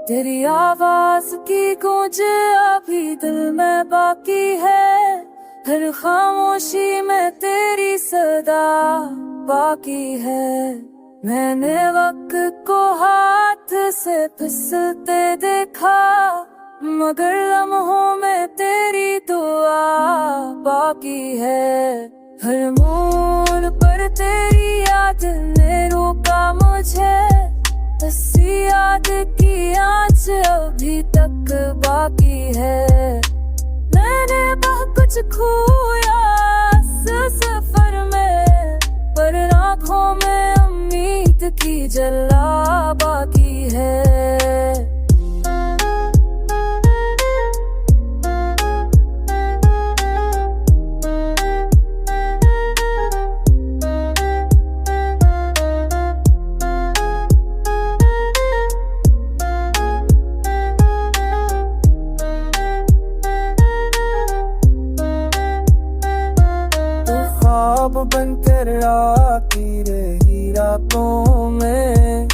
तेरी आवाज की गूंज अभी दिल में बाकी है, हर खामोशी में तेरी सदा बाकी है। मैंने वक्त को हाथ से फिसलते देखा, मगर लम्हों में तेरी दुआ बाकी है। हर मोड़ पर तेरी याद ने रोका मुझे, हंसी याद की आँच अभी तक बाकी है। मैंने बहुत कुछ खोया इस सफर में, पर आँखों में उम्मीद की जला बाकी है। बन कर आती रही रातों में,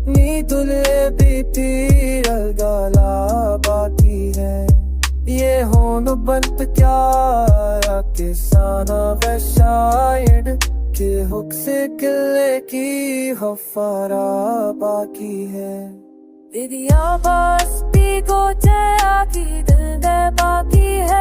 नींदुले भी तीर गला बाकी है। ये होन बंत क्या किसाना व शायर के हुक से किले की हफारा बाकी है। तेरी आवाज भी गूंजे आखी दिल में बाकी है,